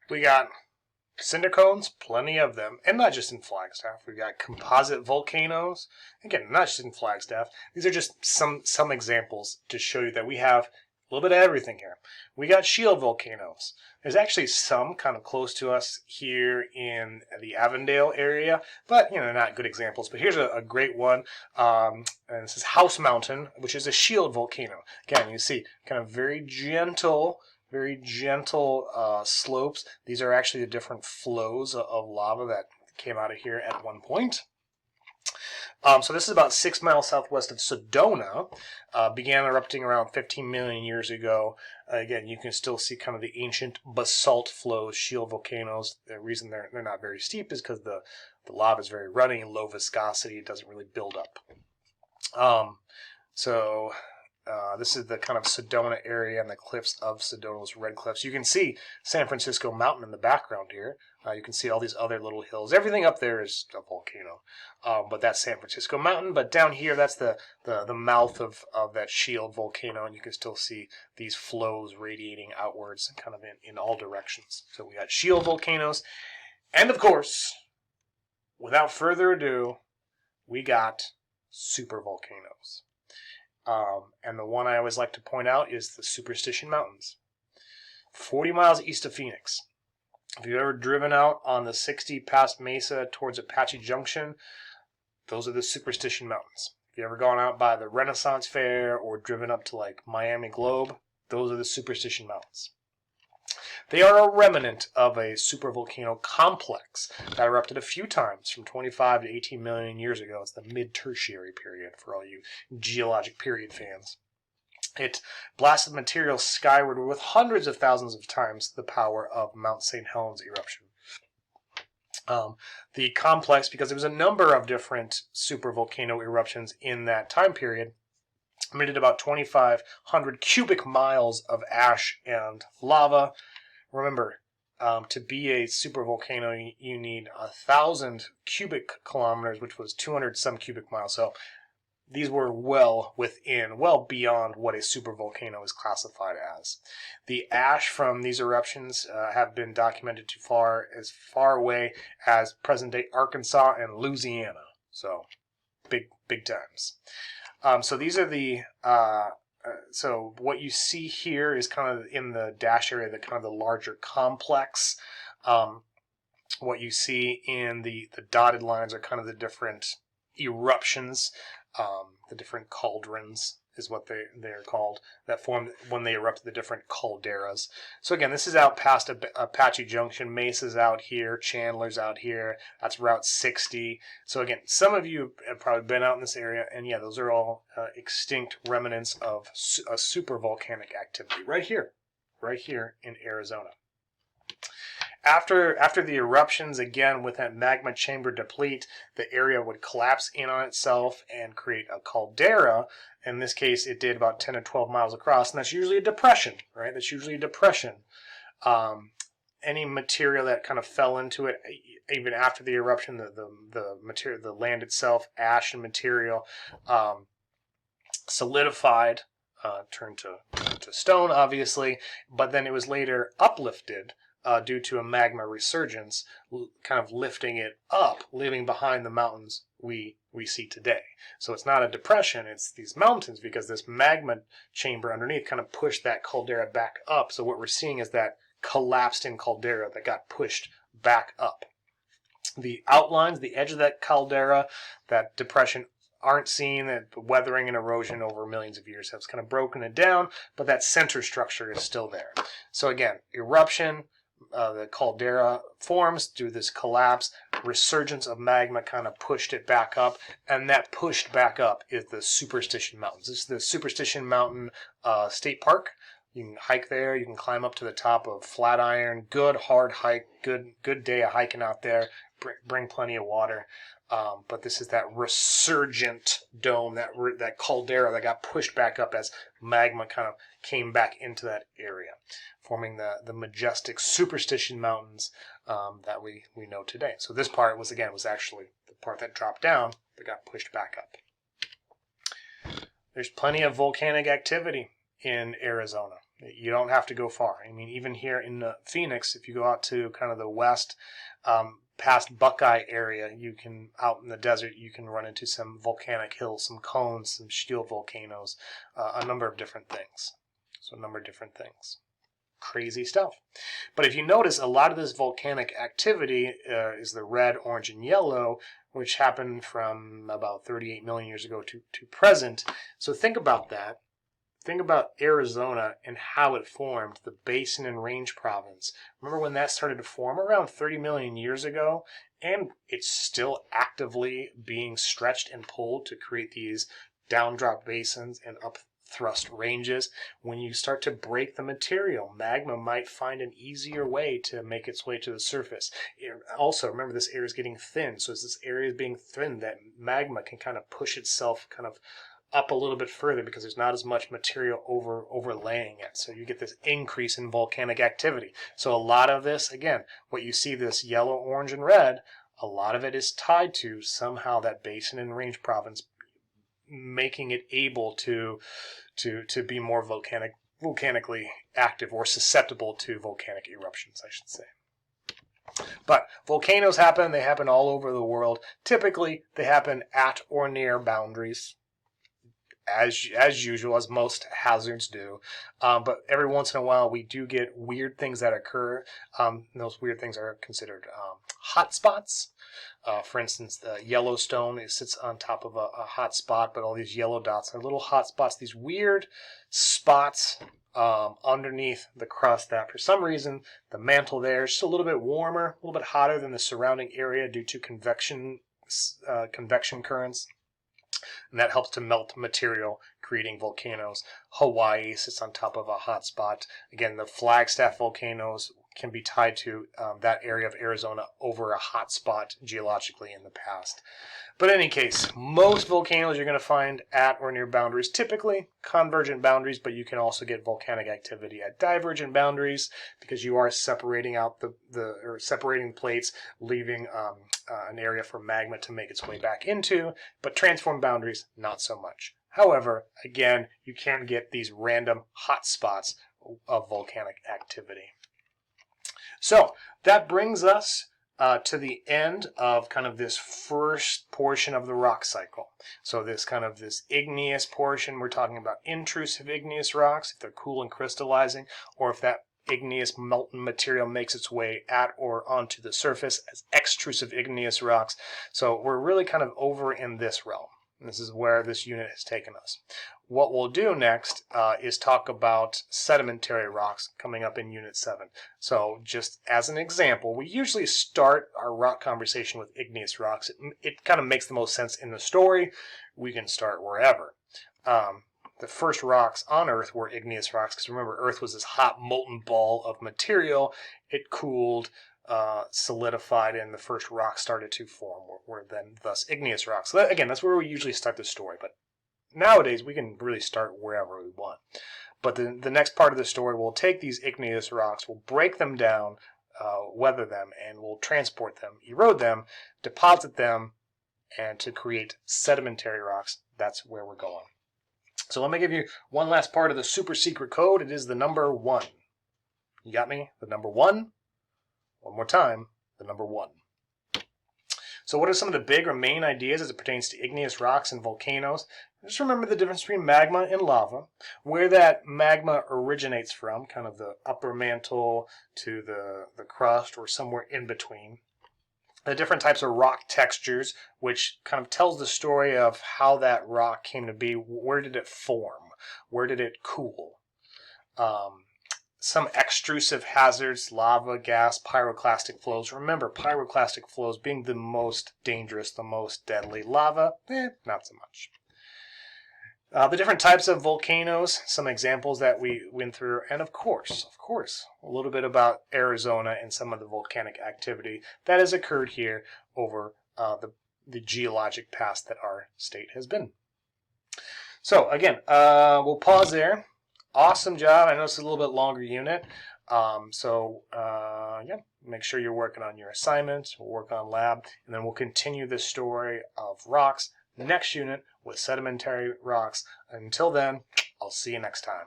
We got cinder cones, plenty of them, and not just in Flagstaff. We've got composite volcanoes. Again, not just in Flagstaff. These are just some examples to show you that we have a little bit of everything here. We got shield volcanoes. There's actually some kind of close to us here in the Avondale area, but not good examples. But here's a great one, and this is House Mountain, which is a shield volcano. Again, you see kind of very gentle slopes. These are actually the different flows of lava that came out of here at one point. So this is about 6 miles southwest of Sedona. Began erupting around 15 million years ago. Again, you can still see kind of the ancient basalt flows, shield volcanoes. The reason they're not very steep is because the lava is very runny and low viscosity. It doesn't really build up. This is the kind of Sedona area and the cliffs of Sedona's red cliffs. You can see San Francisco Mountain in the background here. You can see all these other little hills. Everything up there is a volcano, but that's San Francisco Mountain. But down here, that's the mouth of that shield volcano, and you can still see these flows radiating outwards and kind of in all directions. So we got shield volcanoes, and of course, without further ado, we got super volcanoes. And the one I always like to point out is the Superstition Mountains. 40 miles east of Phoenix. If you've ever driven out on the 60 past Mesa towards Apache Junction, those are the Superstition Mountains. If you've ever gone out by the Renaissance Fair or driven up to like Miami Globe, those are the Superstition Mountains. They are a remnant of a supervolcano complex that erupted a few times from 25 to 18 million years ago. It's the mid-tertiary period for all you geologic period fans. It blasted material skyward with hundreds of thousands of times the power of Mount St. Helens eruption. The complex, because there was a number of different supervolcano eruptions in that time period, emitted about 2,500 cubic miles of ash and lava. Remember, to be a supervolcano, you need 1,000 cubic kilometers, which was 200 some cubic miles. So these were well beyond what a supervolcano is classified as. The ash from these eruptions have been documented as far away as present-day Arkansas and Louisiana. So big times. So these are the so what you see here is kind of in the dash area, the kind of the larger complex. What you see in the dotted lines are kind of the different eruptions, the different cauldrons is what they're called, that form when they erupt, the different calderas. So again, this is out past Apache Junction. Mesa's out here, Chandler's out here. That's Route 60. So again, some of you have probably been out in this area, and yeah, those are all extinct remnants of a supervolcanic activity right here in Arizona. After the eruptions, again, with that magma chamber deplete, the area would collapse in on itself and create a caldera. In this case, it did about 10 to 12 miles across, and that's usually a depression, right? That's usually a depression. Any material that kind of fell into it, even after the eruption, the material, the land itself, ash and material, solidified, turned to stone, obviously, but then it was later uplifted due to a magma resurgence, kind of lifting it up, leaving behind the mountains we see today. So it's not a depression, it's these mountains, because this magma chamber underneath kind of pushed that caldera back up. So what we're seeing is that collapsed in caldera that got pushed back up. The outlines, the edge of that caldera, that depression, aren't seen. That weathering and erosion over millions of years has kind of broken it down, but that center structure is still there. So again, eruption, the caldera forms through this collapse, resurgence of magma kind of pushed it back up, and that pushed back up is the Superstition Mountains. This is the Superstition Mountain State Park. You can hike there. You can climb up to the top of Flatiron. Good hard hike. Good day of hiking out there. Bring plenty of water. But this is that resurgent dome, that caldera that got pushed back up as magma kind of came back into that area, forming the majestic Superstition Mountains that we know today. So this part was actually the part that dropped down that got pushed back up. There's plenty of volcanic activity in Arizona. You don't have to go far. I mean, even here in Phoenix, if you go out to kind of the west, past Buckeye area, you can, out in the desert, you can run into some volcanic hills, some cones, some shield volcanoes, a number of different things. So a number of different things. Crazy stuff. But if you notice, a lot of this volcanic activity is the red, orange, and yellow, which happened from about 38 million years ago to present. So think about that. Think about Arizona and how it formed, the Basin and Range Province. Remember when that started to form around 30 million years ago? And it's still actively being stretched and pulled to create these downdrop basins and upthrust ranges. When you start to break the material, magma might find an easier way to make its way to the surface. Also, remember, this area is getting thin. So as this area is being thinned, that magma can kind of push itself kind of up a little bit further because there's not as much material overlaying it. So you get this increase in volcanic activity. So a lot of this, again, what you see, this yellow, orange, and red, a lot of it is tied to somehow that Basin and Range Province making it able to be more volcanically active, or susceptible to volcanic eruptions, I should say. But volcanoes happen. They happen all over the world. Typically, they happen at or near boundaries, as usual, as most hazards do. But every once in a while, we do get weird things that occur. Those weird things are considered hot spots. For instance, the Yellowstone, it sits on top of a hot spot, but all these yellow dots are little hot spots, these weird spots underneath the crust that for some reason the mantle there is just a little bit warmer, a little bit hotter than the surrounding area due to convection currents. And that helps to melt material, creating volcanoes. Hawaii sits on top of a hot spot. Again, the Flagstaff volcanoes can be tied to that area of Arizona over a hot spot geologically in the past. But in any case, most volcanoes you're going to find at or near boundaries, typically convergent boundaries, but you can also get volcanic activity at divergent boundaries because you are separating out separating plates, leaving an area for magma to make its way back into, but transform boundaries, not so much. However, again, you can get these random hot spots of volcanic activity. So that brings us to the end of kind of this first portion of the rock cycle. So this igneous portion, we're talking about intrusive igneous rocks, if they're cool and crystallizing, or if that igneous molten material makes its way at or onto the surface as extrusive igneous rocks. So we're really kind of over in this realm. This is where this unit has taken us. What we'll do next is talk about sedimentary rocks coming up in Unit 7. So just as an example, we usually start our rock conversation with igneous rocks. It kind of makes the most sense in the story. We can start wherever. The first rocks on Earth were igneous rocks because remember, Earth was this hot molten ball of material. It cooled, solidified, and the first rocks started to form, were then thus igneous rocks. So again, that's where we usually start the story, but nowadays we can really start wherever we want. But the next part of the story, we'll take these igneous rocks, we'll break them down, weather them, and we'll transport them, erode them, deposit them, and to create sedimentary rocks. That's where we're going. So let me give you one last part of the super secret code. It is the number 1. You got me? The number 1. One more time, the number 1. So what are some of the big or main ideas as it pertains to igneous rocks and volcanoes? Just remember the difference between magma and lava, where that magma originates from, kind of the upper mantle to the crust or somewhere in between. The different types of rock textures, which kind of tells the story of how that rock came to be. Where did it form? Where did it cool? Some extrusive hazards, lava, gas, pyroclastic flows. Remember, pyroclastic flows being the most dangerous, the most deadly. Lava, not so much. The different types of volcanoes, some examples that we went through, and of course, a little bit about Arizona and some of the volcanic activity that has occurred here over the geologic past that our state has been. So again, we'll pause there. Awesome job. I know it's a little bit longer unit. Yeah, make sure you're working on your assignment. We'll work on lab, and then we'll continue this story of rocks next unit with sedimentary rocks. Until then, I'll see you next time.